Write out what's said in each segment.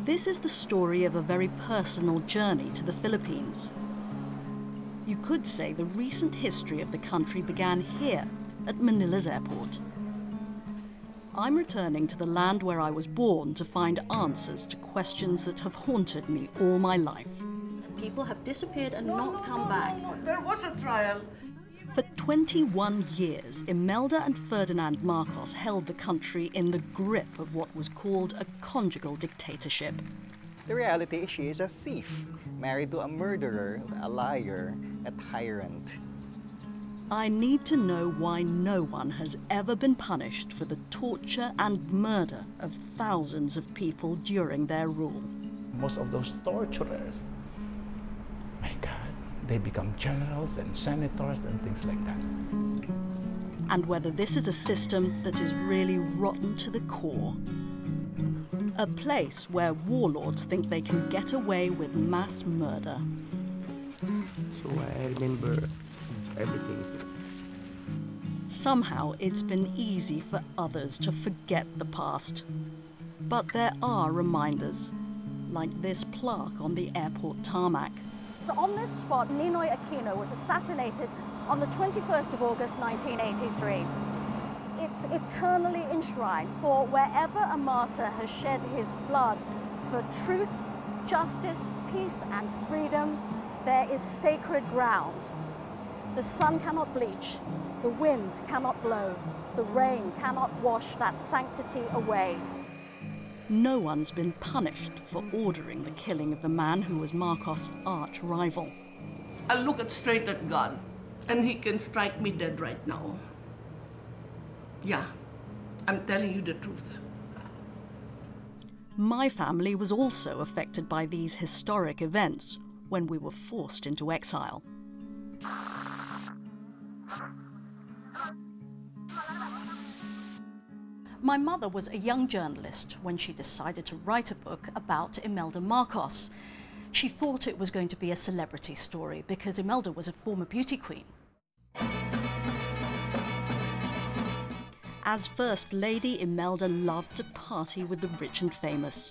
This is the story of a very personal journey to the Philippines. You could say the recent history of the country began here, at Manila's airport. I'm returning to the land where I was born to find answers to questions that have haunted me all my life. People have disappeared and not come back. No, there was a trial. For 21 years, Imelda and Ferdinand Marcos held the country in the grip of what was called a conjugal dictatorship. The reality is she is a thief, married to a murderer, a liar, a tyrant. I need to know why no one has ever been punished for the torture and murder of thousands of people during their rule. Most of those torturers, my God, they become generals and senators and things like that. And whether this is a system that is really rotten to the core. A place where warlords think they can get away with mass murder. So I remember everything. Somehow it's been easy for others to forget the past. But there are reminders, like this plaque on the airport tarmac. So on this spot, Ninoy Aquino was assassinated on the 21st of August 1983. It's eternally enshrined, for wherever a martyr has shed his blood for truth, justice, peace and freedom, there is sacred ground. The sun cannot bleach, the wind cannot blow, the rain cannot wash that sanctity away. No one's been punished for ordering the killing of the man who was Marcos' arch rival. I look straight at God, and He can strike me dead right now. Yeah, I'm telling you the truth. My family was also affected by these historic events when we were forced into exile. My mother was a young journalist when she decided to write a book about Imelda Marcos. She thought it was going to be a celebrity story because Imelda was a former beauty queen. As First Lady, Imelda loved to party with the rich and famous.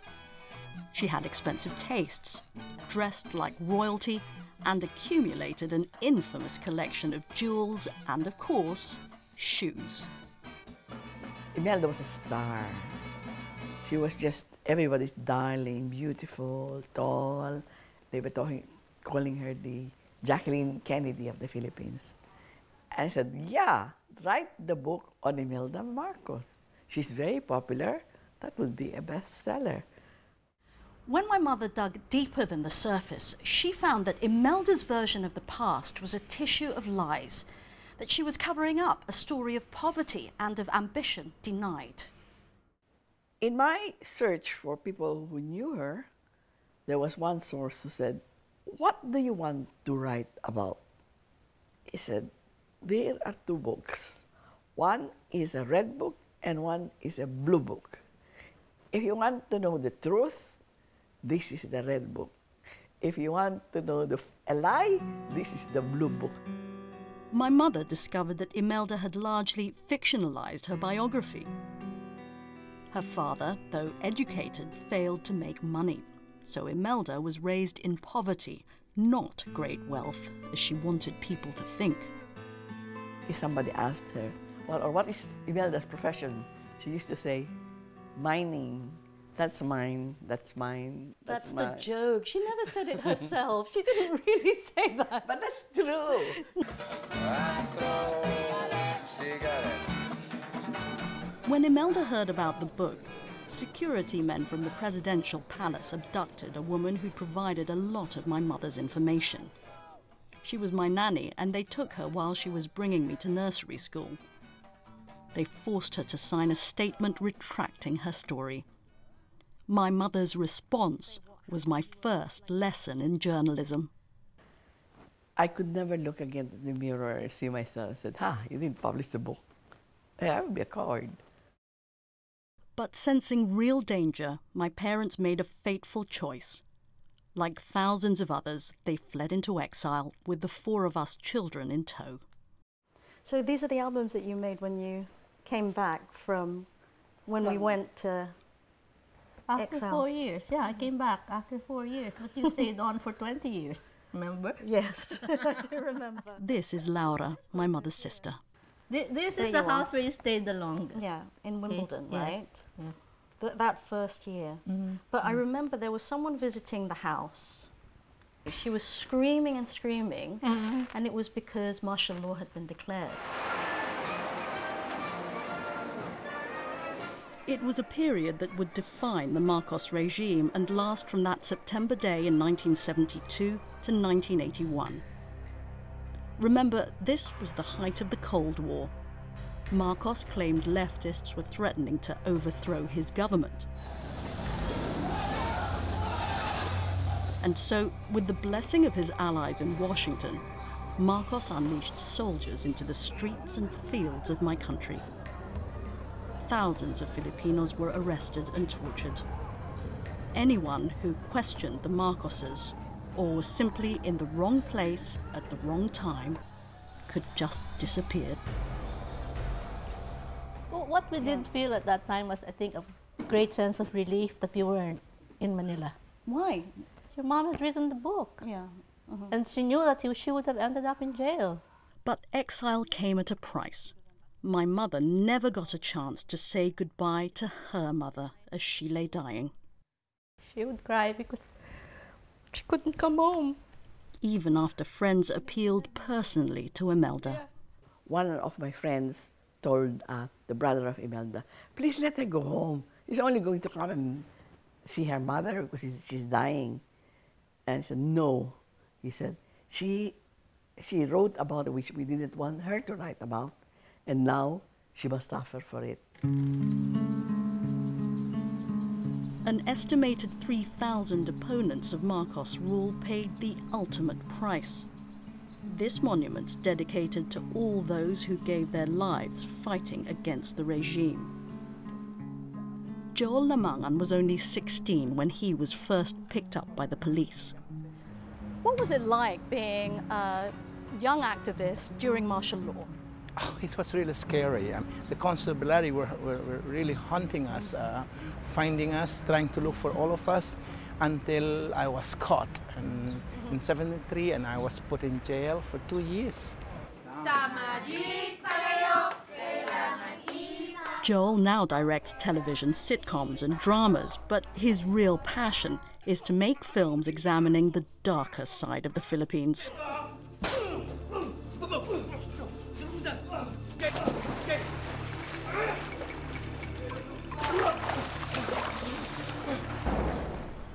She had expensive tastes, dressed like royalty, and accumulated an infamous collection of jewels and, of course, shoes. Imelda was a star. She was just everybody's darling, beautiful, tall. They were calling her the Jacqueline Kennedy of the Philippines. And I said, yeah, write the book on Imelda Marcos. She's very popular. That would be a bestseller. When my mother dug deeper than the surface, she found that Imelda's version of the past was a tissue of lies, that she was covering up a story of poverty and of ambition denied. In my search for people who knew her, there was one source who said, what do you want to write about? He said, there are two books. One is a red book and one is a blue book. If you want to know the truth, this is the red book. If you want to know a lie, this is the blue book. My mother discovered that Imelda had largely fictionalized her biography. Her father, though educated, failed to make money, so Imelda was raised in poverty, not great wealth, as she wanted people to think. If somebody asked her, well, or what is Imelda's profession? She used to say, mining. That's mine, that's mine, that's mine. That's the joke. She never said it herself. She didn't really say that. But that's true. When Imelda heard about the book, security men from the presidential palace abducted a woman who provided a lot of my mother's information. She was my nanny, and they took her while she was bringing me to nursery school. They forced her to sign a statement retracting her story. My mother's response was my first lesson in journalism. I could never look again in the mirror and see myself and said, you didn't publish the book. I would be a coward. But sensing real danger, my parents made a fateful choice. Like thousands of others, they fled into exile with the 4 of us children in tow. So these are the albums that you made when you came back from when we went to After exile. 4 years, yeah, I came back after 4 years, but you stayed on for 20 years, remember? Yes, I do remember. This is Laura, my mother's sister. This There is the you are. house where you stayed the longest. Yeah, in Wimbledon, Yes. right? Yes. That first year. But I remember there was someone visiting the house. She was screaming and screaming, and it was because martial law had been declared. It was a period that would define the Marcos regime and last from that September day in 1972 to 1981. Remember, this was the height of the Cold War. Marcos claimed leftists were threatening to overthrow his government. And so, with the blessing of his allies in Washington, Marcos unleashed soldiers into the streets and fields of my country. Thousands of Filipinos were arrested and tortured. Anyone who questioned the Marcoses or was simply in the wrong place at the wrong time could just disappear. Well, what we did feel at that time was, I think, a great sense of relief that we weren't in Manila. Why? Your mom had written the book, Yeah. and she knew that she would have ended up in jail. But exile came at a price. My mother never got a chance to say goodbye to her mother as she lay dying. She would cry because she couldn't come home. Even after friends appealed personally to Imelda. One of my friends told the brother of Imelda, please let her go home. He's only going to come and see her mother because she's dying. And I said, no. He said, she wrote about it, which we didn't want her to write about, and now she must suffer for it. An estimated 3,000 opponents of Marcos' rule paid the ultimate price. This monument's dedicated to all those who gave their lives fighting against the regime. Joel Lamangan was only 16 when he was first picked up by the police. What was it like being a young activist during martial law? Oh, it was really scary. The constabulary were really hunting us, finding us, trying to look for all of us until I was caught in 73, and I was put in jail for 2 years. Joel now directs television sitcoms and dramas, but his real passion is to make films examining the darker side of the Philippines.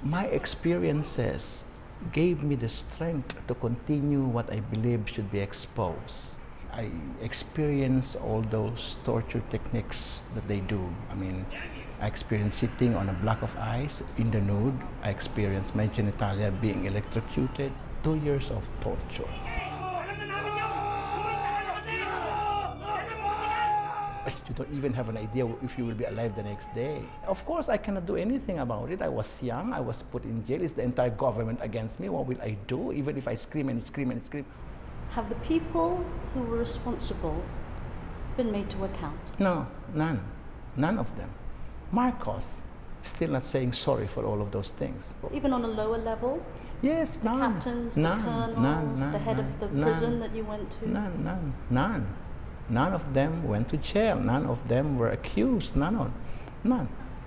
My experiences gave me the strength to continue what I believe should be exposed. I experienced all those torture techniques that they do. I mean, I experienced sitting on a block of ice in the nude. I experienced my genitalia being electrocuted. 2 years of torture. You don't even have an idea if you will be alive the next day. Of course, I cannot do anything about it. I was young, I was put in jail. It's the entire government against me. What will I do, even if I scream and scream and scream? Have the people who were responsible been made to account? No, none. None of them. Marcos still not saying sorry for all of those things. Even on a lower level? Yes, The none. captains, None, the colonels, none, the head of the none, prison that you went to? None. None of them went to jail. None of them were accused. None.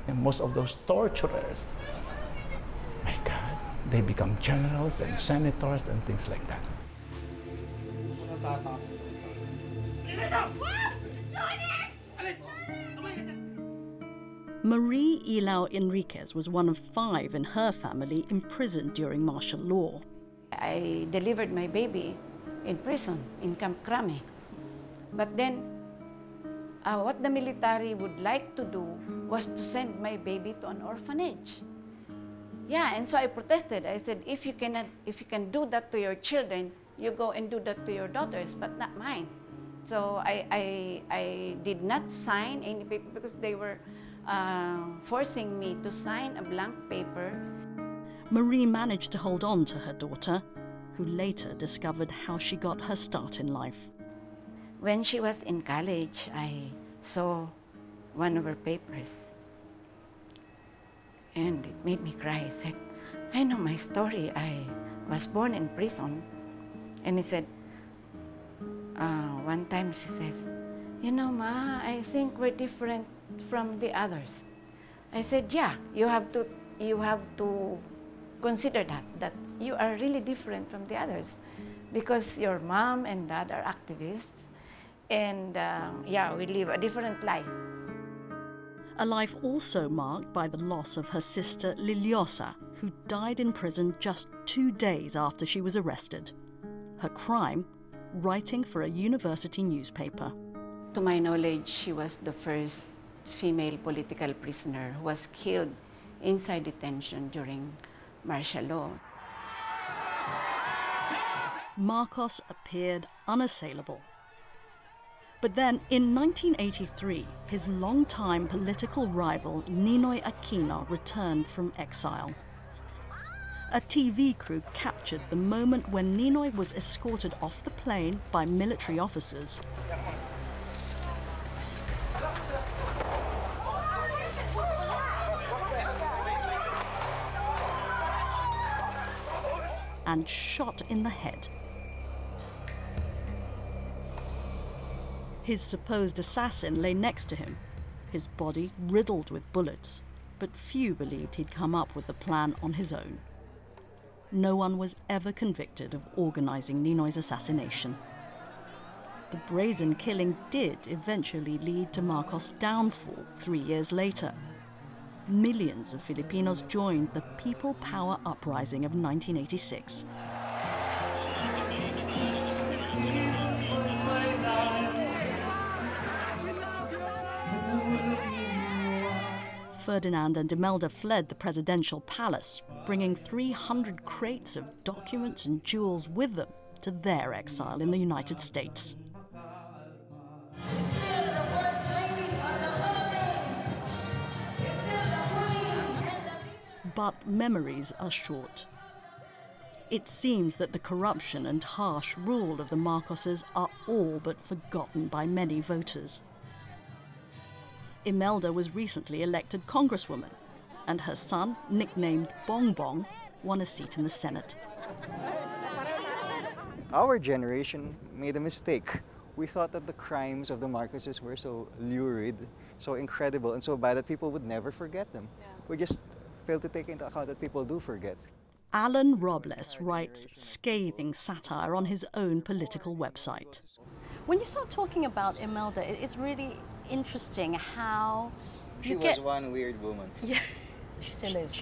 And most of those torturers, my God, they become generals and senators and things like that. Marie Ilao Enriquez was one of 5 in her family imprisoned during martial law. I delivered my baby in prison, in Camp Crame. But then, what the military would like to do was to send my baby to an orphanage. Yeah, and so I protested. I said, if you can do that to your children, you go and do that to your daughters, but not mine. So I did not sign any paper because they were forcing me to sign a blank paper. Marie managed to hold on to her daughter, who later discovered how she got her start in life. When she was in college, I saw one of her papers. And it made me cry. I said, I know my story. I was born in prison. And he said, one time she says, you know, Ma, I think we're different from the others. I said, yeah, you have to consider that you are really different from the others because your mom and dad are activists. And yeah, we live a different life. A life also marked by the loss of her sister Liliosa, who died in prison just 2 days after she was arrested. Her crime, writing for a university newspaper. To my knowledge, she was the first female political prisoner who was killed inside detention during martial law. Marcos appeared unassailable. But then, in 1983, his longtime political rival Ninoy Aquino returned from exile. A TV crew captured the moment when Ninoy was escorted off the plane by military officers. And shot in the head. His supposed assassin lay next to him, his body riddled with bullets, but few believed he'd come up with the plan on his own. No one was ever convicted of organizing Ninoy's assassination. The brazen killing did eventually lead to Marcos' downfall 3 years later. Millions of Filipinos joined the People Power Uprising of 1986. Ferdinand and Imelda fled the presidential palace, bringing 300 crates of documents and jewels with them to their exile in the United States. But memories are short. It seems that the corruption and harsh rule of the Marcoses are all but forgotten by many voters. Imelda was recently elected congresswoman, and her son, nicknamed Bong Bong, won a seat in the Senate. Our generation made a mistake. We thought that the crimes of the Marcoses were so lurid, so incredible, and so bad that people would never forget them. Yeah. We just failed to take into account that people do forget. Alan Robles writes scathing satire on his own political website. When you start talking about Imelda, it's really interesting how she was one weird woman. Yeah, she still is.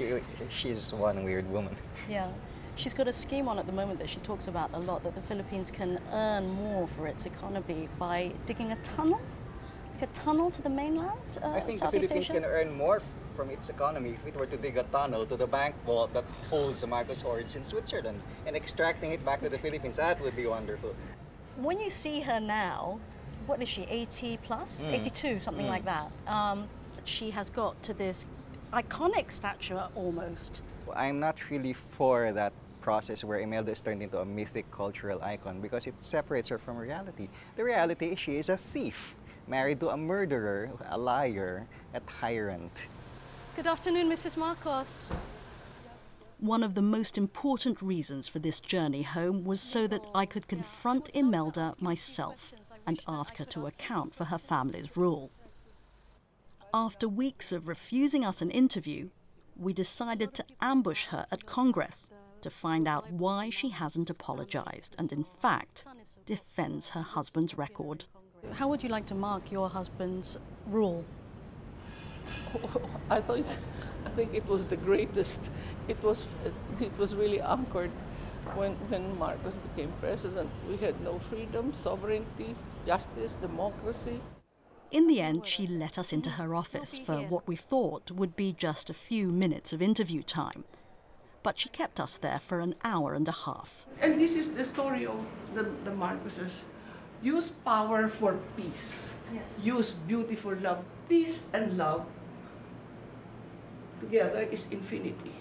She's one weird woman. Yeah. She's got a scheme on at the moment that she talks about a lot, that the Philippines can earn more for its economy by digging a tunnel, like a tunnel to the mainland, I think the Southeast Philippines Asia. can earn more from its economy if it were to dig a tunnel to the bank vault that holds the Marcos hoards in Switzerland and extracting it back to the Philippines. That would be wonderful. When you see her now, what is she, 80 plus? 82, something like that. She has got to this iconic stature almost. I'm not really for that process where Imelda is turned into a mythic cultural icon because it separates her from reality. The reality is she is a thief, married to a murderer, a liar, a tyrant. Good afternoon, Mrs. Marcos. One of the most important reasons for this journey home was so that I could confront Imelda myself and ask her to account for her family's rule. After weeks of refusing us an interview, we decided to ambush her at Congress to find out why she hasn't apologized and, in fact, defends her husband's record. How would you like to mark your husband's rule? I think it was the greatest. It was really anchored when Marcos became president. We had no freedom, sovereignty, justice, democracy. In the end, she let us into her office for what we thought would be just a few minutes of interview time. But she kept us there for an hour and a half. And this is the story of the Marcoses. Use power for peace. Yes. Use beauty for love. Peace and love together is infinity.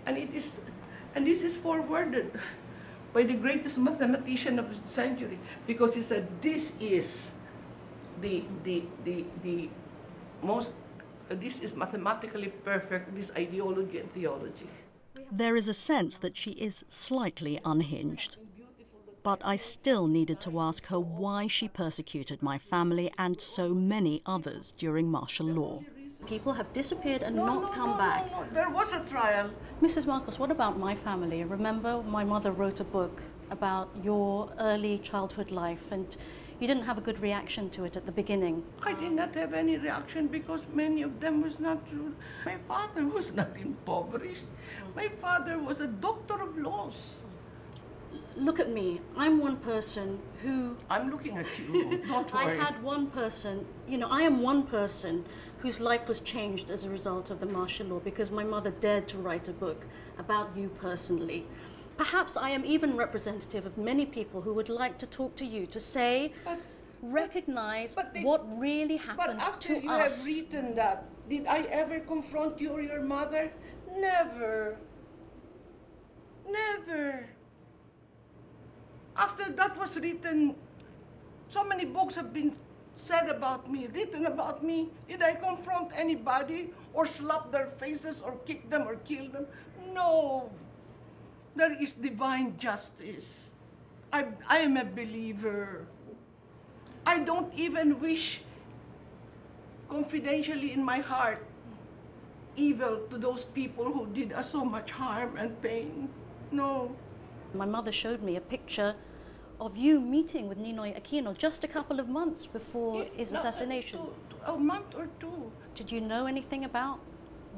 And this is forwarded by the greatest mathematician of the century, because he said this is this is mathematically perfect, this ideology and theology. There is a sense that she is slightly unhinged. But I still needed to ask her why she persecuted my family and so many others during martial law. People have disappeared and not come back. No, there was a trial. Mrs. Marcos, what about my family? Remember, my mother wrote a book about your early childhood life, and you didn't have a good reaction to it at the beginning. I did not have any reaction because many of them was not true. My father was not impoverished. My father was a doctor of laws. Look at me. I'm one person who... I'm looking at you. Don't worry. I had one person, I am one person whose life was changed as a result of the martial law because my mother dared to write a book about you personally. Perhaps I am even representative of many people who would like to talk to you, to say, recognize what really happened to us. But after you have written that, did I ever confront you or your mother? Never. Never. After that was written, so many books have been said about me, written about me. Did I confront anybody or slap their faces or kick them or kill them? No. There is divine justice. I am a believer. I don't even wish confidentially in my heart evil to those people who did us so much harm and pain. No. My mother showed me a picture of you meeting with Ninoy Aquino just a couple of months before his assassination. A month or two. Did you know anything about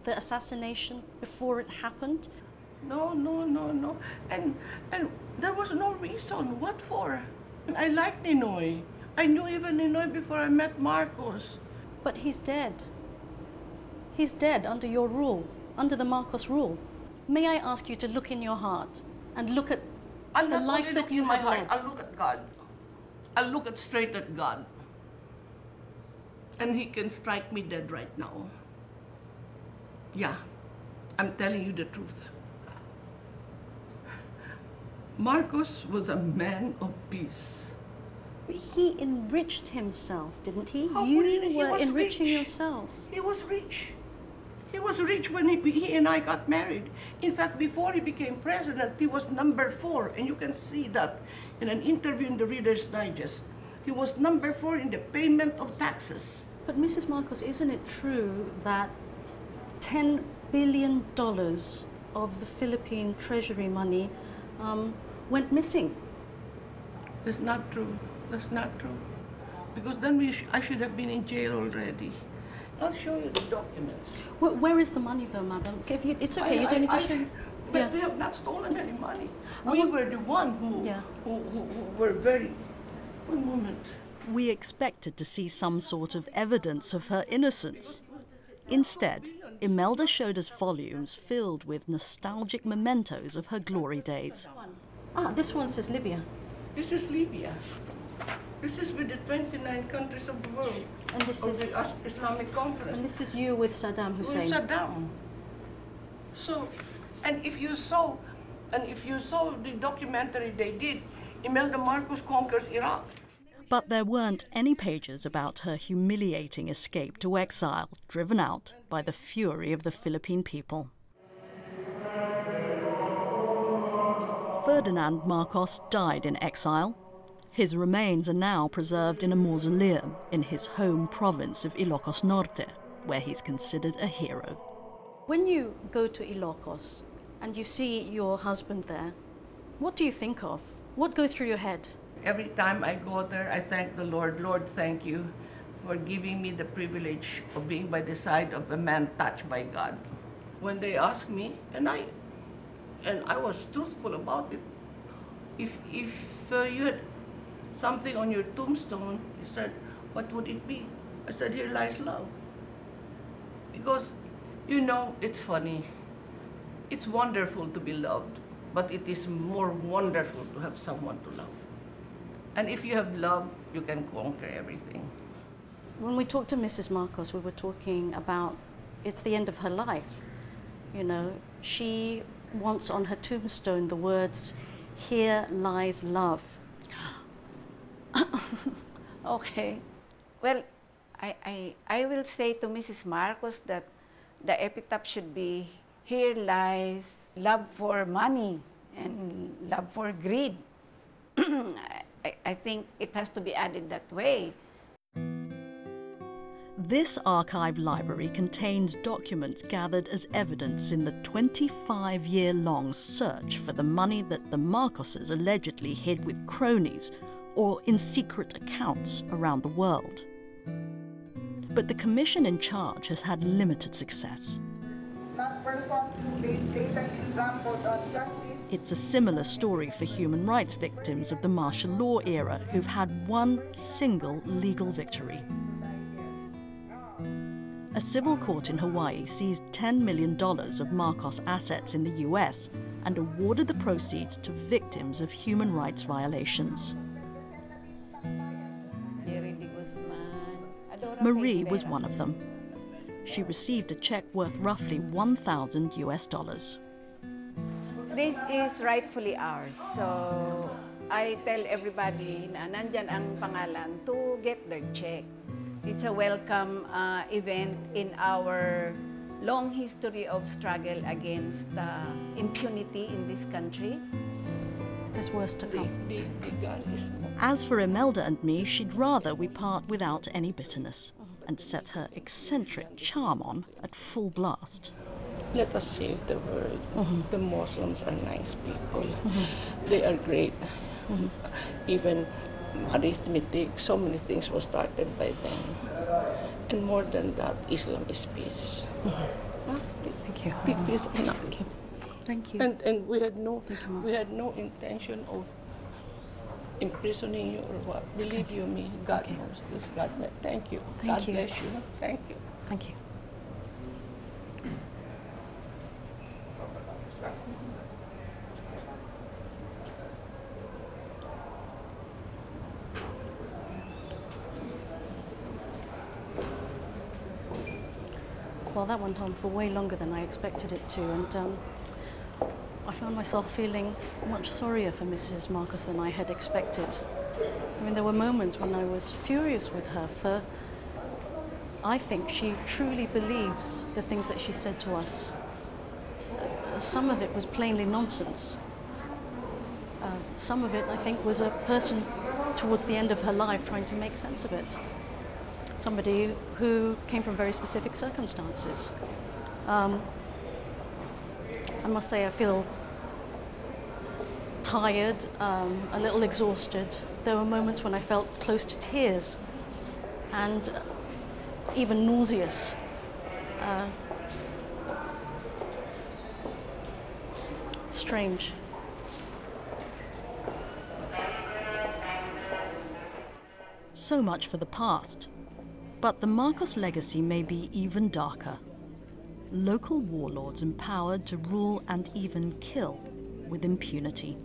the assassination before it happened? No. And there was no reason. What for? And I like Ninoy. I knew even Ninoy before I met Marcos. But he's dead. He's dead under your rule, under the Marcos rule. May I ask you to look in your heart and look at the life that you have led? I'll look at God. I'll look straight at God. And he can strike me dead right now. Yeah, I'm telling you the truth. Marcos was a man of peace. He enriched himself, didn't he? How You he were was enriching rich. yourselves. He was rich. He was rich when he and I got married. In fact, before he became president, he was number 4. And you can see that in an interview in the Reader's Digest. He was number 4 in the payment of taxes. But Mrs. Marcos, isn't it true that $10 billion of the Philippine treasury money went missing? That's not true. That's not true. Because then I should have been in jail already. I'll show you the documents. Where is the money, though, madam? It's okay. You don't need to show. But we have not stolen any money. We were the one who were very... One moment. We expected to see some sort of evidence of her innocence. Instead, Imelda showed us volumes filled with nostalgic mementos of her glory days. This one says Libya. This is Libya. This is with the 29 countries of the world. And this is the Islamic Conference. And this is you with Saddam Hussein. With Saddam. So, and if you saw the documentary they did, Imelda Marcos conquers Iraq. But there weren't any pages about her humiliating escape to exile, driven out by the fury of the Philippine people. Ferdinand Marcos died in exile. His remains are now preserved in a mausoleum in his home province of Ilocos Norte, where he's considered a hero. When you go to Ilocos and you see your husband there, what do you think of? What goes through your head? Every time I go there, I thank the Lord. Lord, thank you for giving me the privilege of being by the side of a man touched by God. When they asked me, and I was truthful about it, if you had something on your tombstone, he said, what would it be? I said, here lies love. Because, it's funny. It's wonderful to be loved, but it is more wonderful to have someone to love. And if you have love, you can conquer everything. When we talked to Mrs. Marcos, we were talking about it's the end of her life. She wants on her tombstone the words, Here lies love. Okay. Well, I will say to Mrs. Marcos that the epitaph should be, here lies love for money and love for greed. I think it has to be added that way. This archive library contains documents gathered as evidence in the 25-year-long search for the money that the Marcoses allegedly hid with cronies or in secret accounts around the world. But the commission in charge has had limited success. It's a similar story for human rights victims of the martial law era who've had one single legal victory. A civil court in Hawaii seized $10 million of Marcos assets in the US and awarded the proceeds to victims of human rights violations. Marie was one of them. She received a check worth roughly $1,000 US. This is rightfully ours. So I tell everybody na nandyan ang pangalan to get their check. It's a welcome event in our long history of struggle against impunity in this country. There's worse to come. The gun is more. As for Imelda and me, she'd rather we part without any bitterness and set her eccentric charm on at full blast. Let us save the world. The Muslims are nice people. They are great. Even arithmetic, so many things were started by them. And more than that, Islam is peace. Thank you. Take this. Thank you. And we had no intention of imprisoning you or what. Believe you me, God knows this. God, thank you. God bless you. Thank you. Thank you. Well, that went on for way longer than I expected it to, and I found myself feeling much sorrier for Mrs. Marcos than I had expected. I mean, there were moments when I was furious with her for I think she truly believes the things that she said to us. Some of it was plainly nonsense. Some of it, I think, was a person towards the end of her life trying to make sense of it. Somebody who came from very specific circumstances. I must say I feel tired, a little exhausted. There were moments when I felt close to tears and even nauseous. Strange. So much for the past. But the Marcos legacy may be even darker. Local warlords empowered to rule and even kill with impunity.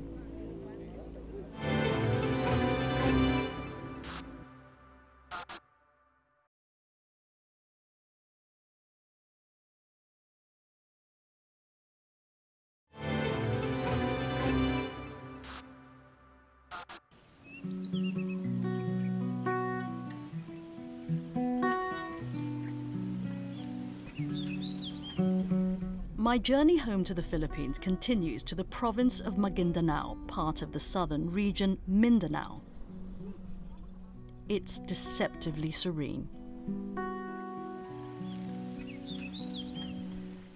My journey home to the Philippines continues to the province of Maguindanao, part of the southern region, Mindanao. It's deceptively serene.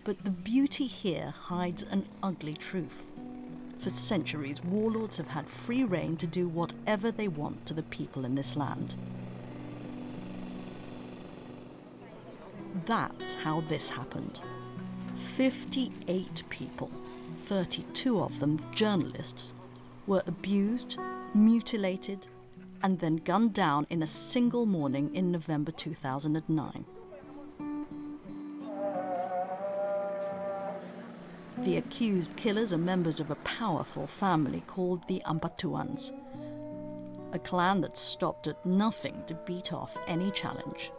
But the beauty here hides an ugly truth. For centuries, warlords have had free rein to do whatever they want to the people in this land. That's how this happened. 58 people, 32 of them journalists, were abused, mutilated, and then gunned down in a single morning in November 2009. The accused killers are members of a powerful family called the Ampatuans, a clan that stopped at nothing to beat off any challenge.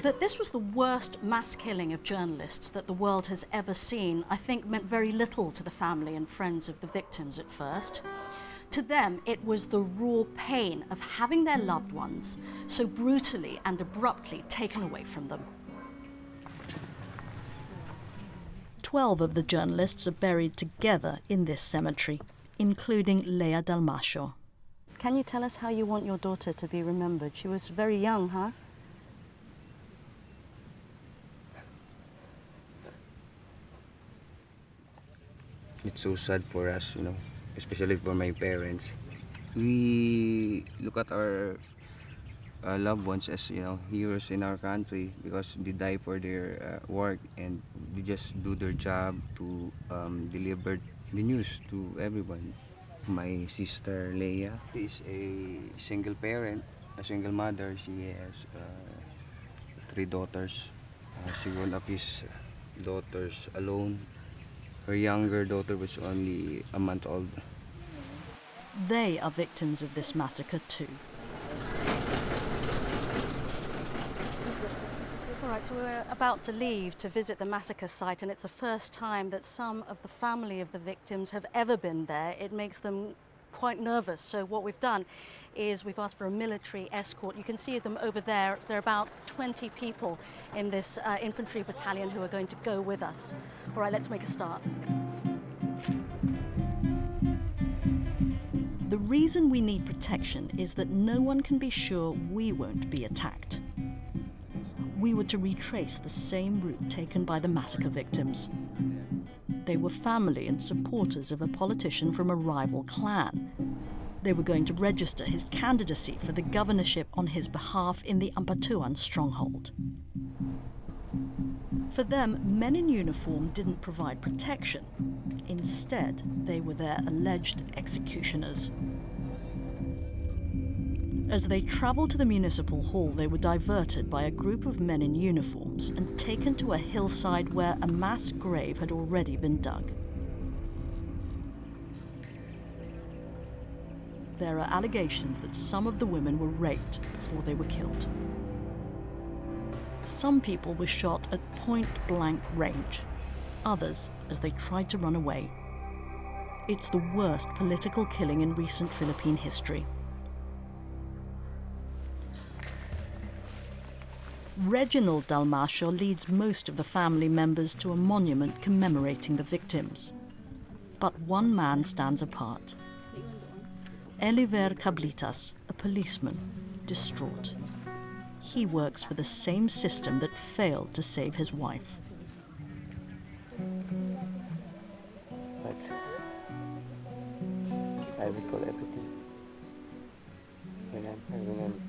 That this was the worst mass killing of journalists that the world has ever seen, I think meant very little to the family and friends of the victims at first. To them, it was the raw pain of having their loved ones so brutally and abruptly taken away from them. 12 of the journalists are buried together in this cemetery, including Lea Dalmascio. Can you tell us how you want your daughter to be remembered? She was very young, huh? It's so sad for us, especially for my parents. We look at our loved ones as, heroes in our country because they die for their work and they just do their job to deliver the news to everyone. My sister Leia is a single parent, a single mother. She has 3 daughters. She grew up his daughters alone. Her younger daughter was only a month old. They are victims of this massacre too. All right, so we're about to leave to visit the massacre site, and it's the first time that some of the family of the victims have ever been there. It makes them quite nervous. So what we've done is we've asked for a military escort. You can see them over there. There are about 20 people in this infantry battalion who are going to go with us. All right, let's make a start. The reason we need protection is that no one can be sure we won't be attacked. We were to retrace the same route taken by the massacre victims. They were family and supporters of a politician from a rival clan. They were going to register his candidacy for the governorship on his behalf in the Ampatuan stronghold. For them, men in uniform didn't provide protection. Instead, they were their alleged executioners. As they travelled to the municipal hall, they were diverted by a group of men in uniforms and taken to a hillside where a mass grave had already been dug. There are allegations that some of the women were raped before they were killed. Some people were shot at point-blank range, others as they tried to run away. It's the worst political killing in recent Philippine history. Reginald Dalmascio leads most of the family members to a monument commemorating the victims. But one man stands apart. Eliver Cablitas, a policeman, distraught. He works for the same system that failed to save his wife. But I recall everything. When I remember.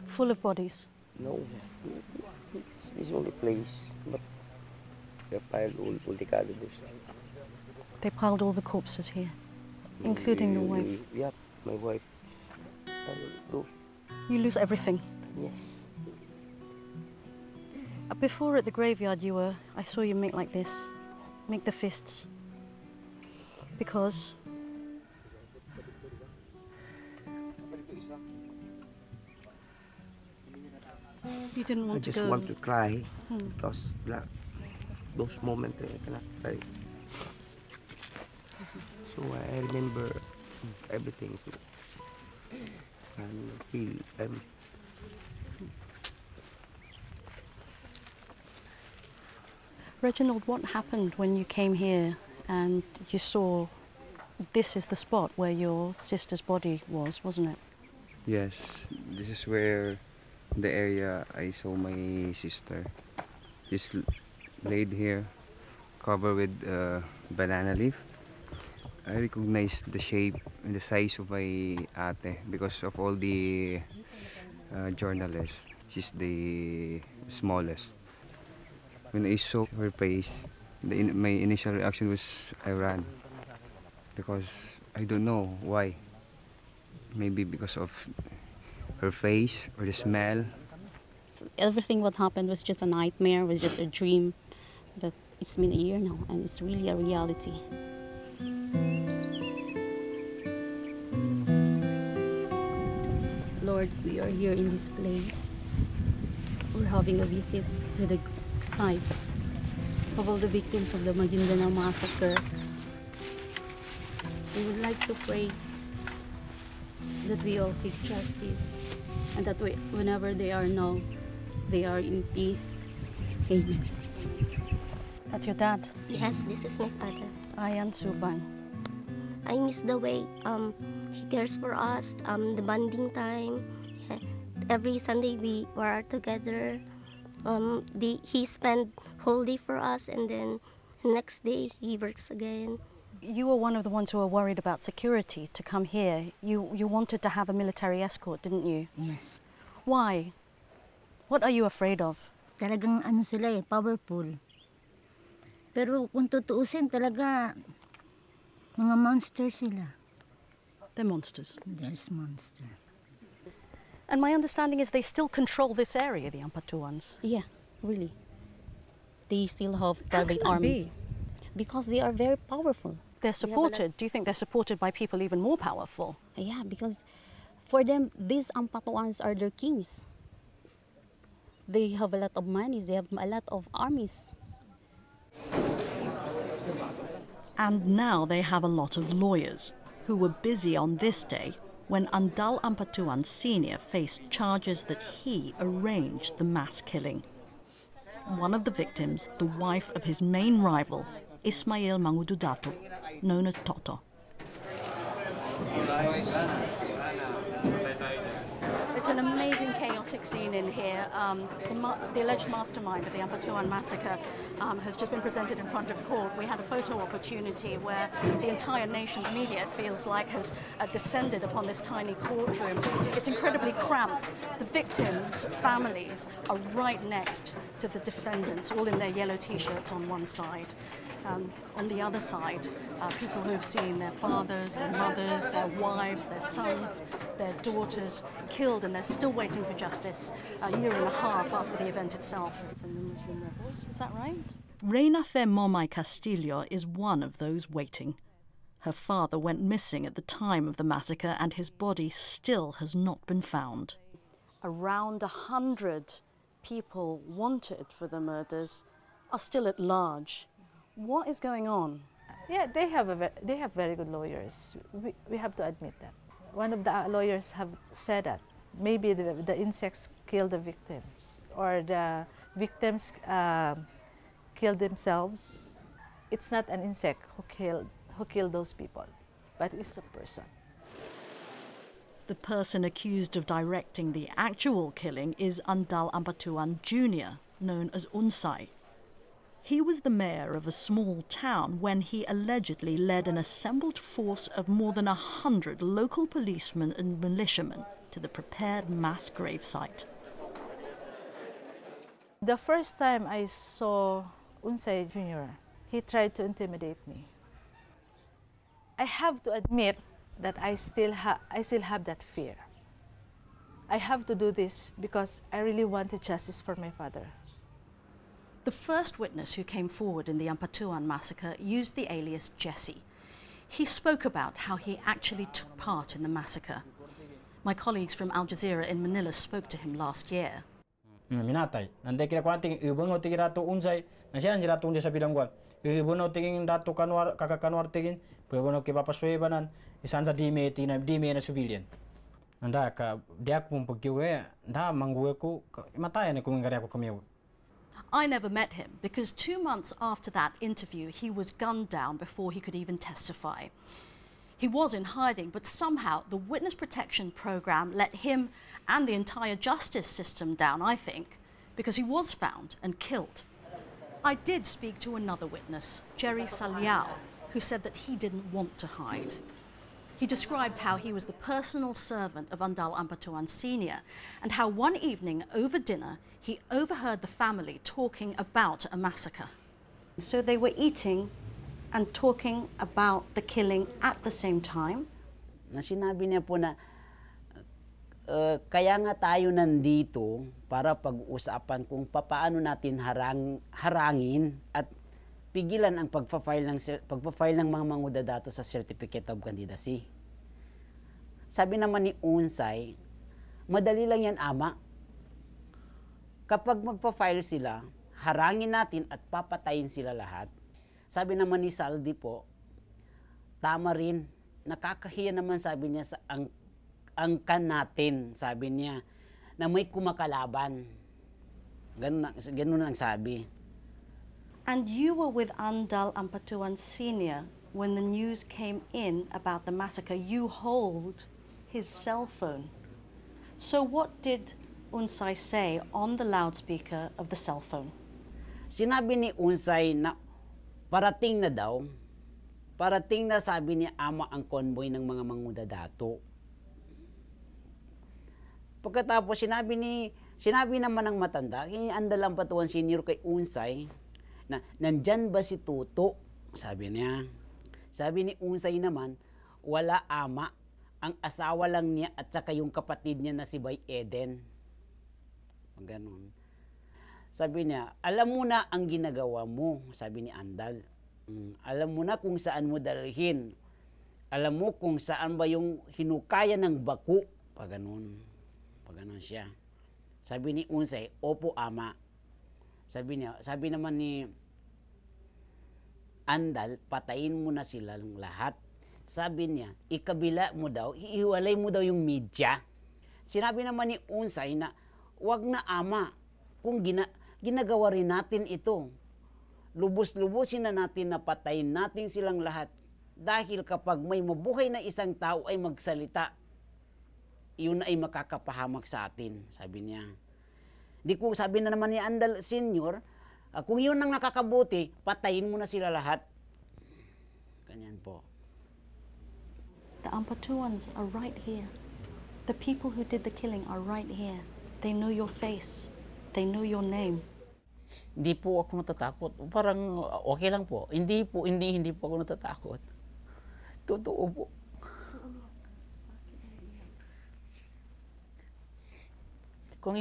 Full of bodies? No, this is only place, but they piled all the cadavers. They piled all the corpses here, including your wife? Yeah, my wife. You lose everything? Yes. Before at the graveyard I saw you make like this, make the fists. Because? You didn't want to go? I just want to cry because those moments I cannot cry. So I remember everything and feel Reginald, what happened when you came here and you saw this is the spot where your sister's body was, wasn't it? Yes, this is where the area I saw my sister. Just laid here, covered with banana leaf. I recognized the shape and the size of my ate because of all the journalists. She's the smallest. When I saw her face, my initial reaction was I ran because I don't know why. Maybe because of her face or the smell. Everything what happened was just a nightmare, was just a dream. But it's been a year now and it's really a reality. Lord, we are here in this place. We're having a visit to the site of all the victims of the Maguindanao massacre. We would like to pray that we all seek justice and that whenever they are now, they are in peace. Amen. That's your dad? Yes, this is my father. Ayan Suban. I miss the way he cares for us, the bonding time. Yeah. Every Sunday we were together. He spent whole day for us, and then the next day he works again. You were one of the ones who were worried about security to come here. You wanted to have a military escort, didn't you? Yes. Why? What are you afraid of? Talagang ano sila eh, powerful. Pero kung tutuusin talaga, mga monster sila. They're monsters. There's monster. And my understanding is they still control this area, the Ampatuans. Yeah, really. They still have private How can that armies. be? Because they are very powerful. They're supported. Do you think they're supported by people even more powerful? Yeah, because for them, these Ampatuans are their kings. They have a lot of money, they have a lot of armies. And now they have a lot of lawyers who were busy on this day when Andal Ampatuan Sr. faced charges that he arranged the mass killing. One of the victims, the wife of his main rival, Ismail Mangududato, known as Toto. It's an amazing, chaotic scene in here. The alleged mastermind of the Ampatuan massacre has just been presented in front of court. We had a photo opportunity where the entire nation's media, it feels like, has descended upon this tiny courtroom. It's incredibly cramped. The victims' families are right next to the defendants, all in their yellow T-shirts on one side. On the other side, people who have seen their fathers, their mothers, their wives, their sons, their daughters killed, and they're still waiting for justice a year and a half after the event itself. Is that right? Reina Fe Momai Castillo is one of those waiting. Her father went missing at the time of the massacre, and his body still has not been found. Around 100 people wanted for the murders are still at large. What is going on? Yeah, they have very good lawyers. We have to admit that. One of the lawyers have said that maybe the insects kill the victims, or the victims kill themselves. It's not an insect who killed those people, but it's a person. The person accused of directing the actual killing is Andal Ampatuan Jr., known as Unsay. He was the mayor of a small town when he allegedly led an assembled force of more than 100 local policemen and militiamen to the prepared mass gravesite. The first time I saw Unsay Jr., he tried to intimidate me. I have to admit that I still have that fear. I have to do this because I really wanted justice for my father. The first witness who came forward in the Ampatuan massacre used the alias Jesse. He spoke about how he actually took part in the massacre. My colleagues from Al Jazeera in Manila spoke to him last year. Minatay. Nanday kira kwating ibuno tigira to Unsay, nansiyan jira tunde sa bilangguan. Ibuno tingin dato kanwar kakakanwar tingin, ibuno kipapaswebanan, isan sa dime na civilian. Nanda ka diak pum pagkiwe, nda mangguwe ko matayan ko ngari ako kamiyaw. I never met him because 2 months after that interview, he was gunned down before he could even testify. He was in hiding, but somehow the witness protection program let him and the entire justice system down, I think, because he was found and killed. I did speak to another witness, Jerry Saliao, who said that he didn't want to hide. He described how he was the personal servant of Andal Ampatuan Sr. and how one evening over dinner he overheard the family talking about a massacre. So they were eating and talking about the killing at the same time? Sinabi niya po na kaya nga tayo nandito para pag-usapan kung paano natin harangin at pigilan ang pagpa-file ng mga mangudadato sa Certificate of Candidacy. Sabi naman ni Unsay, Madali lang yan, Ama. Kapag magpa-file sila, harangin natin at papatayin sila lahat. Sabi naman ni Saldi po, tama rin, nakakahiya naman sabi niya sa angkan natin, sabi niya, na may kumakalaban. Ganun ang sabi. And you were with Andal Ampatuan Sr. when the news came in about the massacre. You hold his cell phone. So what did Unsay say on the loudspeaker of the cell phone? Sinabi ni Unsay na parating na daw, parating na sabi ni Ama ang convoy ng mga mangudadato. Pagkatapos sinabi naman ng matanda, Andal Ampatuan Senior kay Unsay, na nandyan ba si Tuto? Sabi niya. Sabi ni Unsay naman, wala Ama, ang asawa lang niya at saka yung kapatid niya na si Bay Eden. Ganun. Sabi niya, alam mo na ang ginagawa mo, sabi ni Andal. Alam mo na kung saan mo dalhin. Alam mo kung saan ba yung hinukaya ng bako. Paganon. Paganon siya. Sabi ni Unsay, opo Ama. Sabi naman ni Andal, patayin mo na silang lahat. Sabi niya, ikabila mo daw, iiwalay mo daw yung media. Sinabi naman ni Unsay na, wag na Ama, kung ginagawa rin natin ito. Lubos-lubusin na natin na patayin natin silang lahat. Dahil kapag may mabuhay na isang tao ay magsalita, yun ay makakapahamak sa atin, sabi niya. Sabi na naman ni Andal Senior, kung yun ang nakakabuti, patayin mo na sila lahat. Ganyan po. The Ampatuans are right here. The people who did the killing are right here. They know your face. They know your name. Hindi po ako natatakot. Parang okay lang po. Hindi po ako natatakot. Totoo po. Kung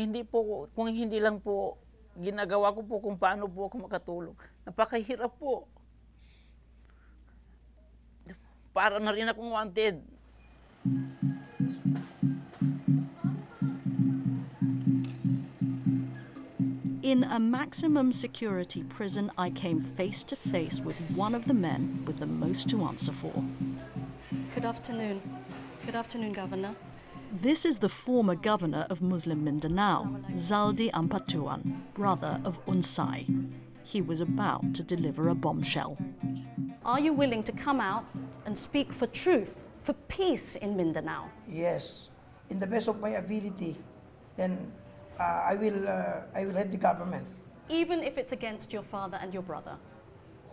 hindi lang po ginagawa ko po kung paano po ako makatulog. Napakahirap po. Para na rin akong wanted. In a maximum security prison, I came face to face with one of the men with the most to answer for. Good afternoon. Good afternoon, Governor. This is the former governor of Muslim Mindanao, Zaldi Ampatuan, brother of Unsay. He was about to deliver a bombshell. Are you willing to come out and speak for truth, for peace in Mindanao? Yes, in the best of my ability, then I will head the government. Even if it's against your father and your brother?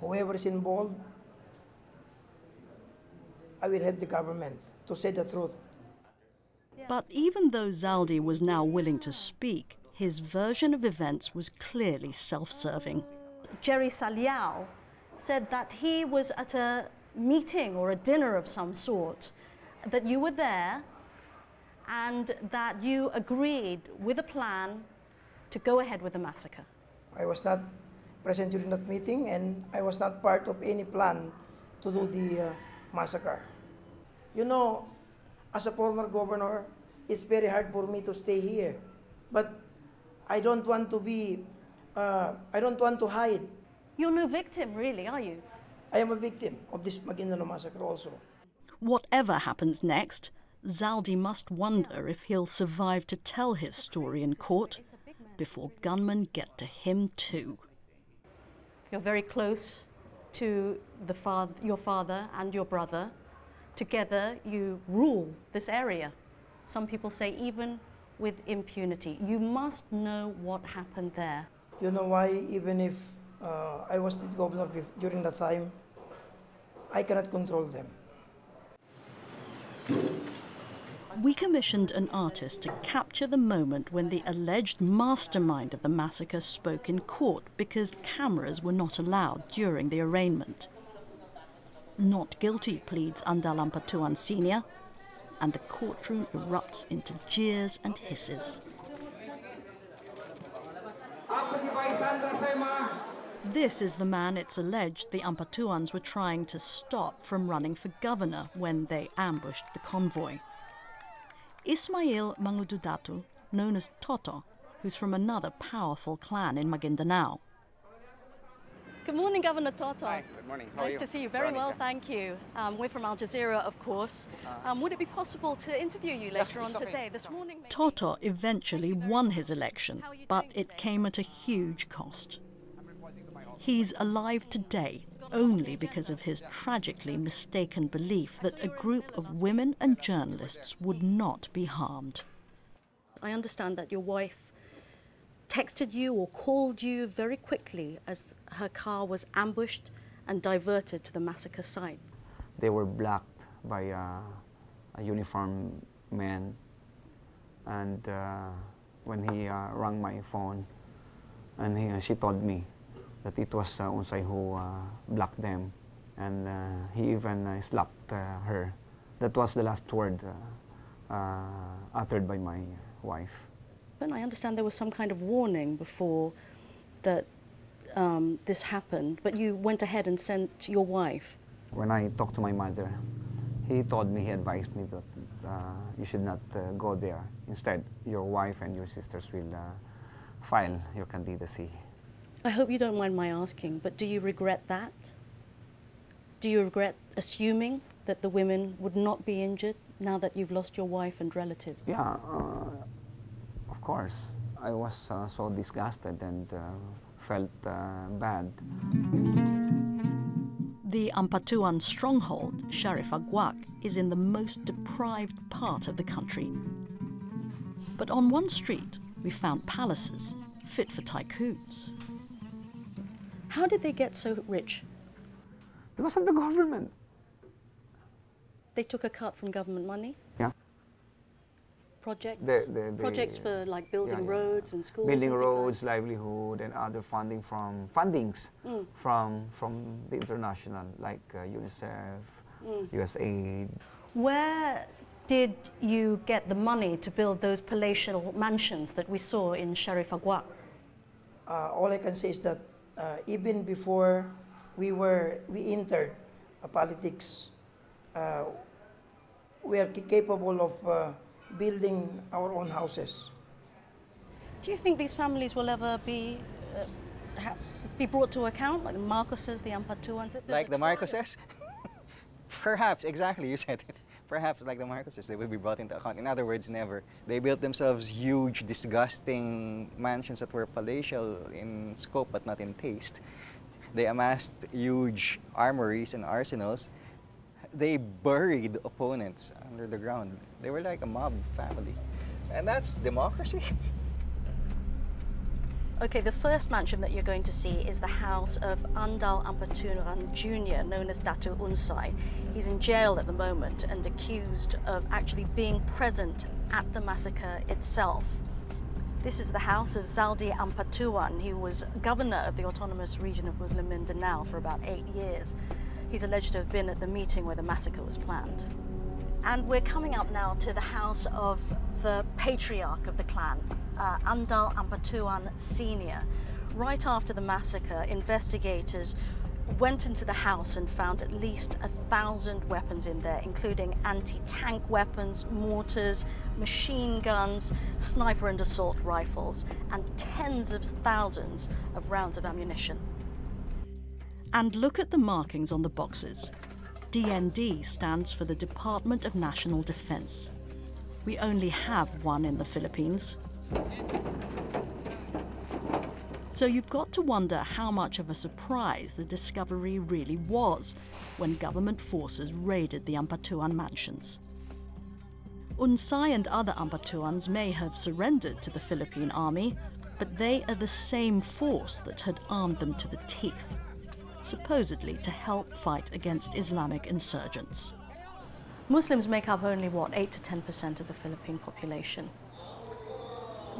Whoever is involved, I will head the government to say the truth. But even though Zaldi was now willing to speak, his version of events was clearly self-serving. Jerry Saliao said that he was at a meeting or a dinner of some sort, that you were there, and that you agreed with a plan to go ahead with the massacre. I was not present during that meeting, and I was not part of any plan to do the massacre. You know, as a former governor, it's very hard for me to stay here. But I don't want to be, I don't want to hide. You're no victim, really, are you? I am a victim of this Maguindanao massacre also. Whatever happens next, Zaldi must wonder if he'll survive to tell his story in court before gunmen get to him too. You're very close to your father and your brother. Together you rule this area. Some people say even with impunity. You must know what happened there. You know why? Even if I was the governor during that time, I cannot control them. We commissioned an artist to capture the moment when the alleged mastermind of the massacre spoke in court because cameras were not allowed during the arraignment. Not guilty pleads Andal Ampatuan Sr., and the courtroom erupts into jeers and hisses. This is the man it's alleged the Ampatuans were trying to stop from running for governor when they ambushed the convoy. Ismail Mangududatu, known as Toto, who's from another powerful clan in Maguindanao. Good morning, Governor Toto. Hi, good morning. How are nice you? to see you. Very Veronica. well, thank you. We're from Al Jazeera, of course. Would it be possible to interview you later on today? This morning, Toto eventually won his election, but it came at a huge cost. He's alive today only because of his tragically mistaken belief that a group of women and journalists would not be harmed. I understand that your wife texted you or called you very quickly as her car was ambushed and diverted to the massacre site. They were blocked by a uniformed man, and when he rang my phone, and she told me that it was Unsay who blocked them, and he even slapped her. That was the last word uttered by my wife. I understand there was some kind of warning before that this happened, but you went ahead and sent your wife. When I talked to my mother, he told me, he advised me that you should not go there. Instead, your wife and your sisters will file your candidacy. I hope you don't mind my asking, but do you regret that? Do you regret assuming that the women would not be injured now that you've lost your wife and relatives? Yeah. Of course, I was so disgusted and felt bad. The Ampatuan stronghold, Sharifagwak, is in the most deprived part of the country. But on one street, we found palaces fit for tycoons. How did they get so rich? Because of the government. They took a cut from government money? Yeah. Projects? Projects for like building roads and schools? Building roads, livelihood, and other fundings from the international, like UNICEF, USAID. Where did you get the money to build those palatial mansions that we saw in Sharifagwak? All I can say is that even before we entered politics, we are capable of building our own houses. Do you think these families will ever be brought to account, like the Marcoses, the Ampatuans? Like the Marcoses? Perhaps, exactly, you said it. Perhaps like the Marcoses, they will be brought into account. In other words, never. They built themselves huge, disgusting mansions that were palatial in scope but not in taste. They amassed huge armories and arsenals. They buried opponents under the ground. They were like a mob family. And that's democracy. Okay, the first mansion that you're going to see is the house of Andal Ampatuan Jr., known as Datu Unsay. He's in jail at the moment and accused of actually being present at the massacre itself. This is the house of Zaldi Ampatuan. He was governor of the autonomous region of Muslim Mindanao for about 8 years. He's alleged to have been at the meeting where the massacre was planned. And we're coming up now to the house of the patriarch of the clan, Andal Ampatuan Sr. Right after the massacre, investigators went into the house and found at least 1,000 weapons in there, including anti-tank weapons, mortars, machine guns, sniper and assault rifles, and tens of thousands of rounds of ammunition. And look at the markings on the boxes. DND stands for the Department of National Defense. We only have one in the Philippines. So you've got to wonder how much of a surprise the discovery really was when government forces raided the Ampatuan mansions. Unsay and other Ampatuans may have surrendered to the Philippine army, but they are the same force that had armed them to the teeth, supposedly to help fight against Islamic insurgents. Muslims make up only, what, 8 to 10% of the Philippine population.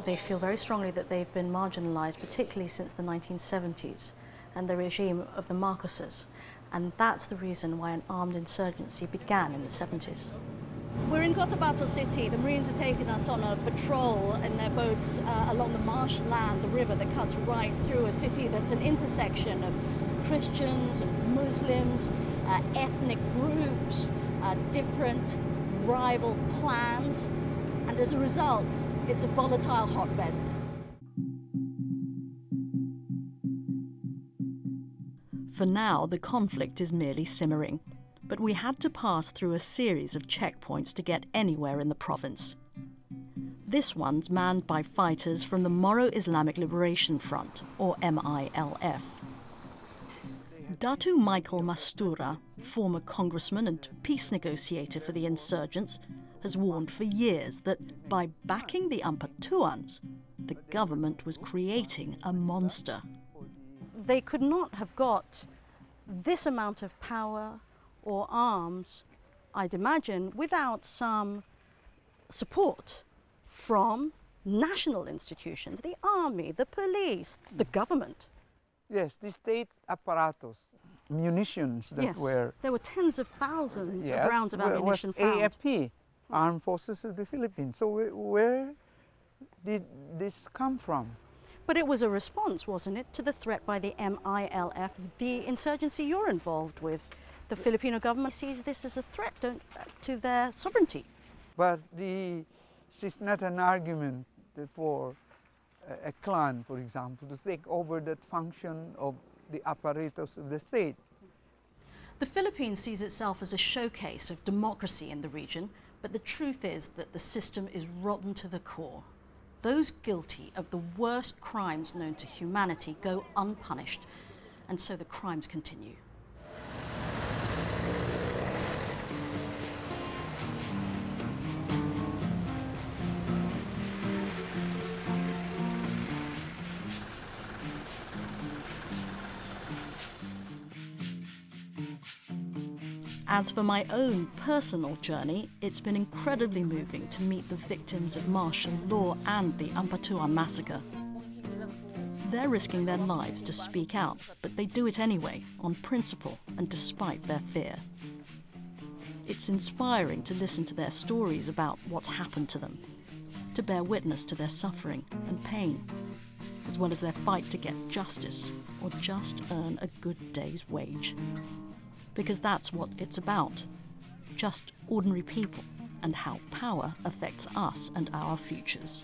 They feel very strongly that they've been marginalized, particularly since the 1970s and the regime of the Marcoses. And that's the reason why an armed insurgency began in the 70s. We're in Cotabato City. The Marines are taking us on a patrol in their boats along the marshland, the river that cuts right through a city that's an intersection of Christians and Muslims, ethnic groups, different rival clans. And as a result, it's a volatile hotbed. For now, the conflict is merely simmering, but we had to pass through a series of checkpoints to get anywhere in the province. This one's manned by fighters from the Moro Islamic Liberation Front, or MILF. Datu Michael Mastura, former congressman and peace negotiator for the insurgents, has warned for years that by backing the Ampatuans, the government was creating a monster. They could not have got this amount of power or arms, I'd imagine, without some support from national institutions, the army, the police, the government. Yes, the state apparatus, munitions that Yes, were... there were tens of thousands of rounds of ammunition was found. AFP, Armed Forces of the Philippines. So where did this come from? But it was a response, wasn't it, to the threat by the MILF, the insurgency you're involved with. The Filipino government sees this as a threat to their sovereignty. But this is not an argument for a clan, for example, to take over that function of the apparatus of the state. The Philippines sees itself as a showcase of democracy in the region, but the truth is that the system is rotten to the core. Those guilty of the worst crimes known to humanity go unpunished, and so the crimes continue. As for my own personal journey, it's been incredibly moving to meet the victims of martial law and the Ampatuan massacre. They're risking their lives to speak out, but they do it anyway, on principle and despite their fear. It's inspiring to listen to their stories about what's happened to them, to bear witness to their suffering and pain, as well as their fight to get justice or just earn a good day's wage. Because that's what it's about, just ordinary people and how power affects us and our futures.